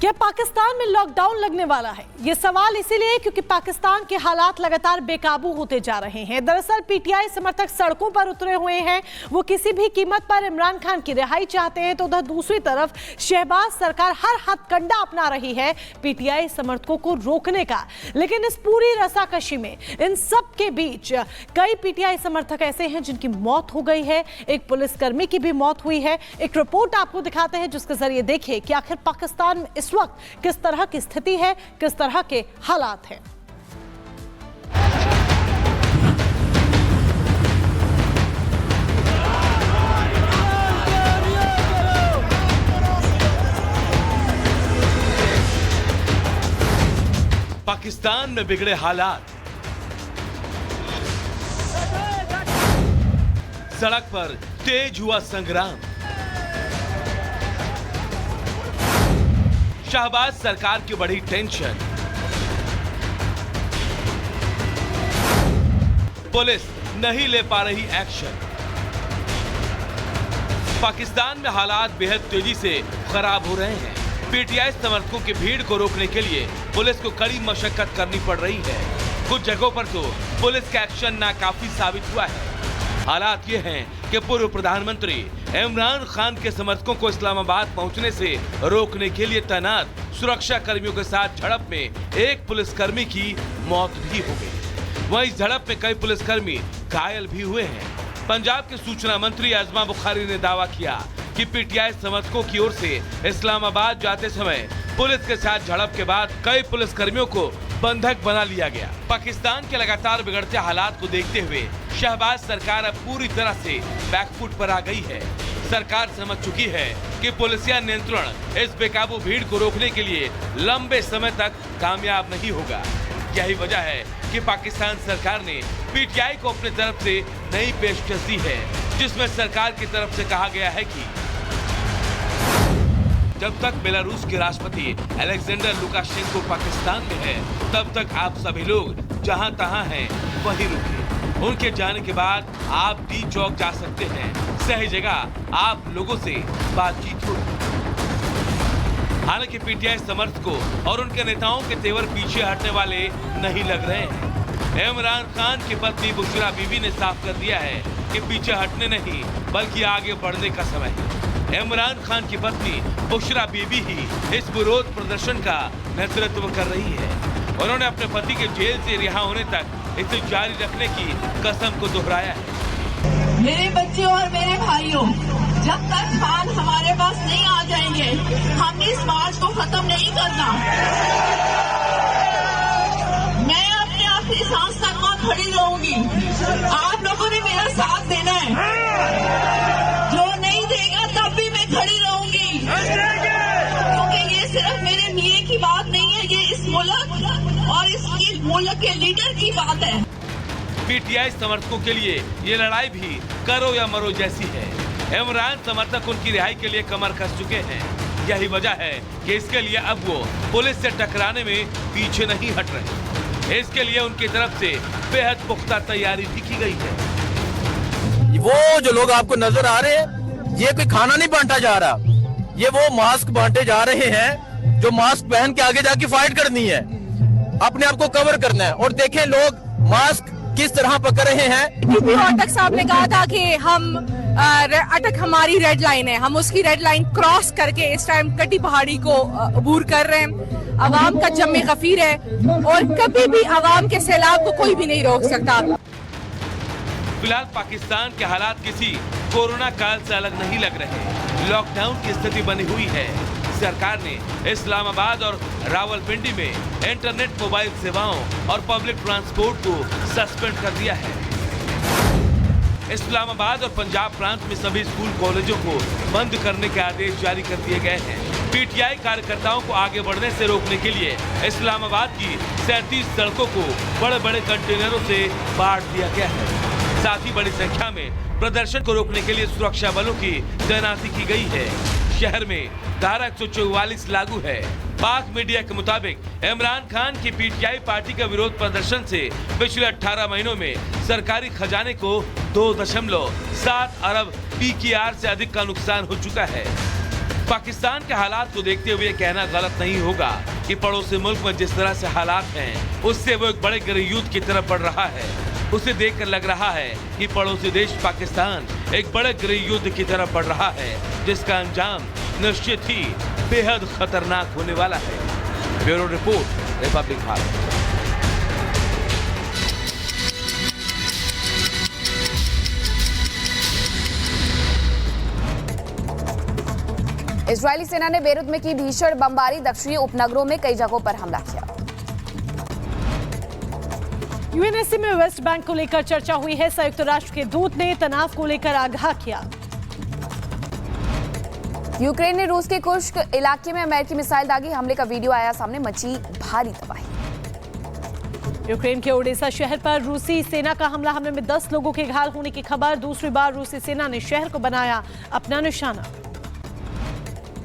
क्या पाकिस्तान में लॉकडाउन लगने वाला है? ये सवाल इसीलिए क्योंकि पाकिस्तान के हालात लगातार बेकाबू होते जा रहे हैं। दरअसल पीटीआई समर्थक सड़कों पर उतरे हुए हैं। वो किसी भी कीमत पर इमरान खान की रिहाई चाहते हैं, तो उधर दूसरी तरफ शहबाज सरकार हर हथकंडा अपना रही है पीटीआई समर्थकों को रोकने का। लेकिन इस पूरी रसाकशी में इन सब के बीच कई पीटीआई समर्थक ऐसे हैं जिनकी मौत हो गई है। एक पुलिसकर्मी की भी मौत हुई है। एक रिपोर्ट आपको दिखाते हैं जिसके जरिए देखिए कि आखिर पाकिस्तान में इस वक्त किस तरह की स्थिति है, किस तरह के हालात हैं। पाकिस्तान में बिगड़े हालात, सड़क पर तेज हुआ संग्राम, शहबाज सरकार की बड़ी टेंशन, पुलिस नहीं ले पा रही एक्शन। पाकिस्तान में हालात बेहद तेजी से खराब हो रहे हैं। पीटीआई समर्थकों की भीड़ को रोकने के लिए पुलिस को कड़ी मशक्कत करनी पड़ रही है। कुछ जगहों पर तो पुलिस का एक्शन नाकाफी साबित हुआ है। हालात ये हैं कि पूर्व प्रधानमंत्री इमरान खान के समर्थकों को इस्लामाबाद पहुंचने से रोकने के लिए तैनात सुरक्षा कर्मियों के साथ झड़प में एक पुलिसकर्मी की मौत भी हो गई। वहीं इस झड़प में कई पुलिसकर्मी घायल भी हुए हैं। पंजाब के सूचना मंत्री आजमा बुखारी ने दावा किया कि पीटीआई समर्थकों की ओर से इस्लामाबाद जाते समय पुलिस के साथ झड़प के बाद कई पुलिसकर्मियों को बंधक बना लिया गया। पाकिस्तान के लगातार बिगड़ते हालात को देखते हुए शहबाज सरकार अब पूरी तरह से बैकफुट पर आ गई है। सरकार समझ चुकी है कि पुलिसिया नियंत्रण इस बेकाबू भीड़ को रोकने के लिए लंबे समय तक कामयाब नहीं होगा। यही वजह है कि पाकिस्तान सरकार ने पीटीआई को अपनी तरफ से नई पेशकश दी है, जिसमें सरकार की तरफ से कहा गया है कि जब तक बेलारूस के राष्ट्रपति अलेक्जेंडर लुकाशेंको पाकिस्तान में है, तब तक आप सभी लोग जहां तहां हैं वहीं रुकिए। उनके जाने के बाद आप डी चौक जा सकते हैं। सही जगह आप लोगों से बातचीत होगी। हालांकि पीटीआई समर्थकों और उनके नेताओं के तेवर पीछे हटने वाले नहीं लग रहे हैं। इमरान खान की पत्नी बुशरा बीबी ने साफ कर दिया है कि पीछे हटने नहीं बल्कि आगे बढ़ने का समय है। इमरान खान की पत्नी बुशरा बीबी ही इस विरोध प्रदर्शन का नेतृत्व कर रही है। उन्होंने अपने पति के जेल से रिहा होने तक इसे जारी रखने की कसम को दोहराया है। मेरे बच्चे और मेरे भाइयों, जब तक खान हमारे पास नहीं आ जाएंगे, हमने इस मार्च को खत्म नहीं करना। मैं अपने आखिरी सांस तक वहाँ खड़ी रहूंगी। आप लोगों ने मेरा साथ देना है। जो नहीं देगा तब भी मैं खड़ी रहूंगी, क्योंकि ये सिर्फ मेरे मियाँ की बात नहीं है, ये इस मुल्क और इस मुल्क के लीडर की बात है। पीटीआई समर्थकों के लिए ये लड़ाई भी करो या मरो जैसी है। इमरान समर्थक उनकी रिहाई के लिए कमर कस चुके हैं। यही वजह है कि इसके लिए अब वो पुलिस से टकराने में पीछे नहीं हट रहे। इसके लिए उनकी तरफ से बेहद पुख्ता तैयारी भी की गई है। वो जो लोग आपको नजर आ रहे हैं, ये कोई खाना नहीं बांटा जा रहा, ये वो मास्क बांटे जा रहे हैं जो मास्क पहन के आगे जाके फाइट करनी है, अपने आप को कवर करना है। और देखें लोग मास्क किस तरह पकड़ रहे हैं। अटक साहब ने कहा था कि हम अटक हमारी रेड लाइन है, हम उसकी रेड लाइन क्रॉस करके इस टाइम कटी पहाड़ी को अबूर कर रहे हैं। अवाम का जम्मे गफीर है और कभी भी अवाम के सैलाब को कोई भी नहीं रोक सकता। फिलहाल पाकिस्तान के हालात किसी कोरोना काल से अलग नहीं लग रहे। लॉकडाउन की स्थिति बनी हुई है। सरकार ने इस्लामाबाद और रावलपिंडी में इंटरनेट, मोबाइल सेवाओं और पब्लिक ट्रांसपोर्ट को सस्पेंड कर दिया है। इस्लामाबाद और पंजाब प्रांत में सभी स्कूल कॉलेजों को बंद करने के आदेश जारी कर दिए गए हैं। पीटीआई कार्यकर्ताओं को आगे बढ़ने से रोकने के लिए इस्लामाबाद की 37 सड़कों को बड़े बड़े कंटेनरों से बांट दिया गया है। साथ ही बड़ी संख्या में प्रदर्शन को रोकने के लिए सुरक्षा बलों की तैनाती की गई है। शहर में धारा 144 लागू है। पाक मीडिया के मुताबिक इमरान खान की पीटीआई पार्टी का विरोध प्रदर्शन से पिछले 18 महीनों में सरकारी खजाने को 2.7 अरब PKR से अधिक का नुकसान हो चुका है। पाकिस्तान के हालात को देखते हुए कहना गलत नहीं होगा कि पड़ोसी मुल्क में जिस तरह से हालात हैं, उससे वो एक बड़े गृह युद्ध की तरफ बढ़ रहा है। उसे देखकर लग रहा है कि पड़ोसी देश पाकिस्तान एक बड़े गृह युद्ध की तरफ बढ़ रहा है, जिसका अंजाम निश्चित ही बेहद खतरनाक होने वाला है। Bureau report, Republic Bharat. Israeli सेना ने बेरूत में की भीषण बमबारी, दक्षिणी उपनगरों में कई जगहों पर हमला किया। यूएनएससी में वेस्ट बैंक को लेकर चर्चा हुई है। संयुक्त राष्ट्र के दूत ने तनाव को लेकर आगाह किया। यूक्रेन ने रूस के कुर्स्क इलाके में अमेरिकी मिसाइल दागी, हमले का वीडियो आया सामने, मची भारी तबाही। यूक्रेन के ओडेसा शहर पर रूसी सेना का हमले में 10 लोगों के घायल होने की खबर। दूसरी बार रूसी सेना ने शहर को बनाया अपना निशाना।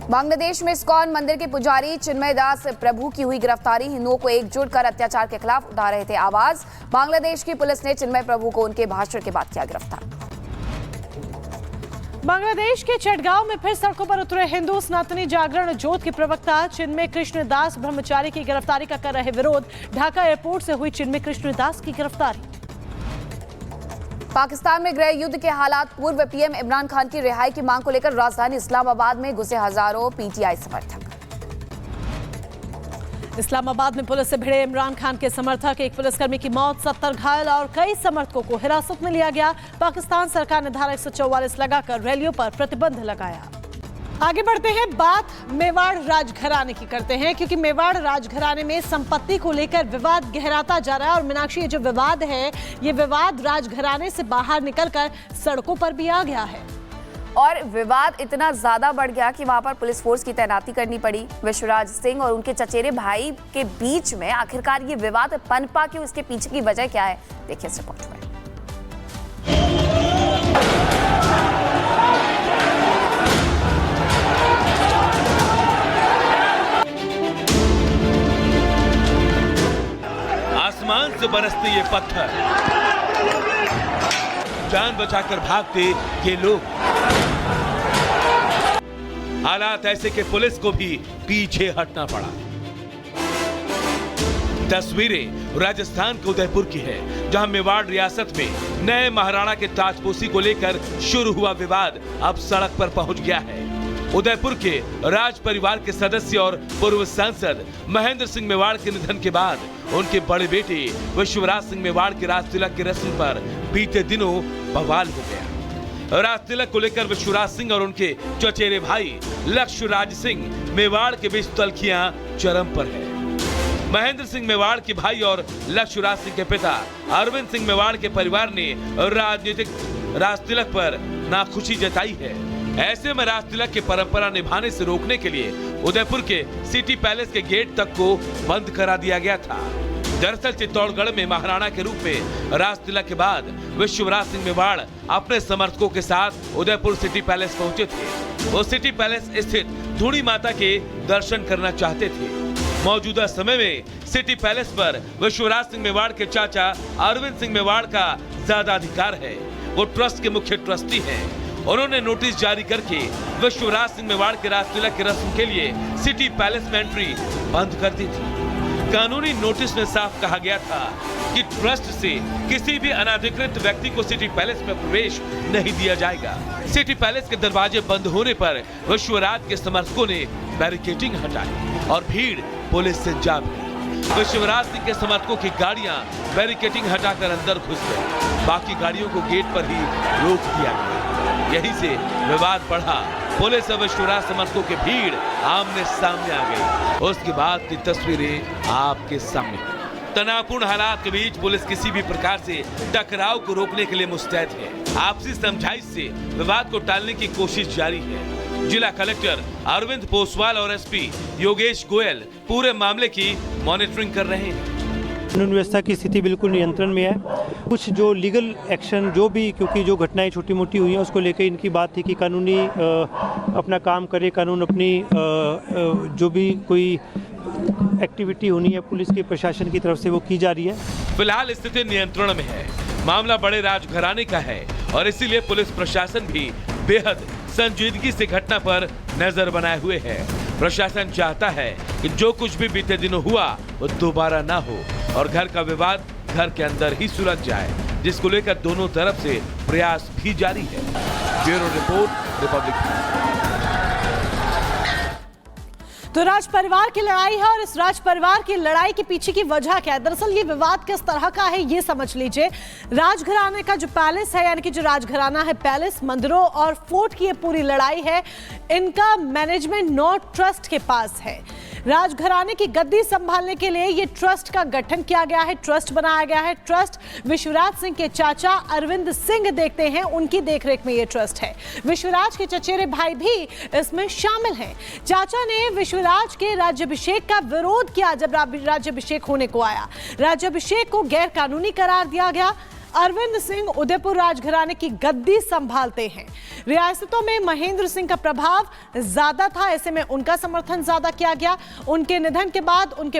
बांग्लादेश में इस्कॉन मंदिर के पुजारी चिन्मय दास प्रभु की हुई गिरफ्तारी, हिंदुओं को एकजुट कर अत्याचार के खिलाफ उठा रहे थे आवाज। बांग्लादेश की पुलिस ने चिन्मय प्रभु को उनके भाषण के बाद किया गिरफ्तार। बांग्लादेश के चटगांव में फिर सड़कों पर उतरे हिंदू। सनातनी जागरण जोत के प्रवक्ता चिन्मय कृष्ण दास ब्रह्मचारी की गिरफ्तारी का कर रहे विरोध। ढाका एयरपोर्ट से हुई चिन्मय कृष्ण दास की गिरफ्तारी। पाकिस्तान में गृह युद्ध के हालात, पूर्व पीएम इमरान खान की रिहाई की मांग को लेकर राजधानी इस्लामाबाद में घुसे हजारों पीटीआई समर्थक। इस्लामाबाद में पुलिस से भिड़े इमरान खान के समर्थक, एक पुलिसकर्मी की मौत, 70 घायल और कई समर्थकों को हिरासत में लिया गया। पाकिस्तान सरकार ने धारा 144 लगाकर रैलियों पर प्रतिबंध लगाया। आगे बढ़ते हैं, बात मेवाड़ राजघराने की करते हैं, क्योंकि मेवाड़ राजघराने में संपत्ति को लेकर विवाद गहराता जा रहा है। और मीनाक्षी, ये जो विवाद है, ये विवाद राजघराने से बाहर निकलकर सड़कों पर भी आ गया है। और विवाद इतना ज्यादा बढ़ गया कि वहां पर पुलिस फोर्स की तैनाती करनी पड़ी। विश्वराज सिंह और उनके चचेरे भाई के बीच में आखिरकार ये विवाद पनपा क्यों, इसके पीछे की वजह क्या है, देखिए इस रिपोर्ट में। आसमान से बरसते ये पत्थर, जान बचाकर भागते ये लोग। हालात ऐसे कि पुलिस को भी पीछे हटना पड़ा। तस्वीरें राजस्थान के उदयपुर की है, जहां मेवाड़ रियासत में नए महाराणा के ताजपोशी को लेकर शुरू हुआ विवाद अब सड़क पर पहुंच गया है। उदयपुर के राज परिवार के सदस्य और पूर्व सांसद महेंद्र सिंह मेवाड़ के निधन के बाद उनके बड़े बेटे विश्वराज सिंह मेवाड़ के राज तिलक की रस्म पर बीते दिनों बवाल हो गया। राज तिलक को लेकर विश्वराज सिंह और उनके चचेरे भाई लक्ष्यराज सिंह मेवाड़ के बीच तल्खियां चरम पर है। महेंद्र सिंह मेवाड़ के भाई और लक्ष्यराज सिंह के पिता अरविंद सिंह मेवाड़ के परिवार ने राजनीतिक राज तिलक पर नाखुशी जताई है। ऐसे में राज तिलक की परंपरा निभाने से रोकने के लिए उदयपुर के सिटी पैलेस के गेट तक को बंद करा दिया गया था। दरअसल चित्तौड़गढ़ में महाराणा के रूप में राज तिलक के बाद विश्वराज सिंह मेवाड़ अपने समर्थकों के साथ उदयपुर सिटी पैलेस पहुंचे थे। वो सिटी पैलेस स्थित धूड़ी माता के दर्शन करना चाहते थे। मौजूदा समय में सिटी पैलेस पर विश्वराज सिंह मेवाड़ के चाचा अरविंद सिंह मेवाड़ का ज्यादा अधिकार है। वो ट्रस्ट के मुख्य ट्रस्टी हैं। उन्होंने नोटिस जारी करके विश्वराज सिंह मेवाड़ के राज तिलक की रस्म के लिए सिटी पैलेस में एंट्री बंद कर दी थी। कानूनी नोटिस में साफ कहा गया था कि ट्रस्ट से किसी भी अनाधिकृत व्यक्ति को सिटी पैलेस में प्रवेश नहीं दिया जाएगा। सिटी पैलेस के दरवाजे बंद होने पर विश्वराज के समर्थकों ने बैरिकेडिंग हटाई और भीड़ पुलिस से जा मिली। विश्वराज सिंह के समर्थकों की गाड़ियां बैरिकेडिंग हटाकर अंदर घुस गई। बाकी गाड़ियों को गेट पर ही रोक दिया गया। यही से विवाद बढ़ा। पुलिस और विश्वराज समर्थकों की भीड़ आमने सामने आ गई। उसके बाद की तस्वीरें आपके सामने। तनावपूर्ण हालात के बीच पुलिस किसी भी प्रकार से टकराव को रोकने के लिए मुस्तैद है। आपसी समझाइश से विवाद को टालने की कोशिश जारी है। जिला कलेक्टर अरविंद पोसवाल और एसपी योगेश गोयल पूरे मामले की मॉनिटरिंग कर रहे हैं। कानून व्यवस्था की स्थिति बिल्कुल नियंत्रण में है। कुछ जो लीगल एक्शन जो भी, क्योंकि जो घटनाएं छोटी मोटी हुई हैं उसको लेकर इनकी बात थी कि कानूनी अपना काम करे, कानून अपनी जो भी कोई एक्टिविटी होनी है पुलिस के प्रशासन की तरफ से वो की जा रही है। फिलहाल स्थिति नियंत्रण में है। मामला बड़े राजघराने का है और इसीलिए पुलिस प्रशासन भी बेहद संजीदगी से घटना पर नजर बनाए हुए है। प्रशासन चाहता है कि जो कुछ भी बीते दिनों हुआ वो दोबारा ना हो और घर का विवाद घर के अंदर ही सुलझ जाए, जिसको लेकर दोनों तरफ से प्रयास भी जारी है। Bureau report, Republic. तो राज परिवार की लड़ाई है और इस राज परिवार की लड़ाई के पीछे की वजह क्या है? दरअसल ये विवाद किस तरह का है ये समझ लीजिए। राजघराने का जो पैलेस है, यानी कि जो राजघराना है, पैलेस, मंदिरों और फोर्ट की ये पूरी लड़ाई है। इनका मैनेजमेंट नॉर्थ ट्रस्ट के पास है। राजघराने की गद्दी संभालने के लिए ये ट्रस्ट का गठन किया गया है, ट्रस्ट बनाया गया है। ट्रस्ट विश्वराज सिंह के चाचा अरविंद सिंह देखते हैं, उनकी देखरेख में ये ट्रस्ट है। विश्वराज के चचेरे भाई भी इसमें शामिल हैं। चाचा ने विश्वराज के राज्याभिषेक का विरोध किया जब राज्याभिषेक होने को आया। राज्याभिषेक को गैर कानूनी करार दिया गया। अरविंद सिंह उदयपुर राजघराने की गद्दी संभालते हैं। रियासतों में महेंद्र सिंह का प्रभाव ज्यादा था, ऐसे में उनका समर्थन ज्यादा किया गया। उनके निधन के बाद उनके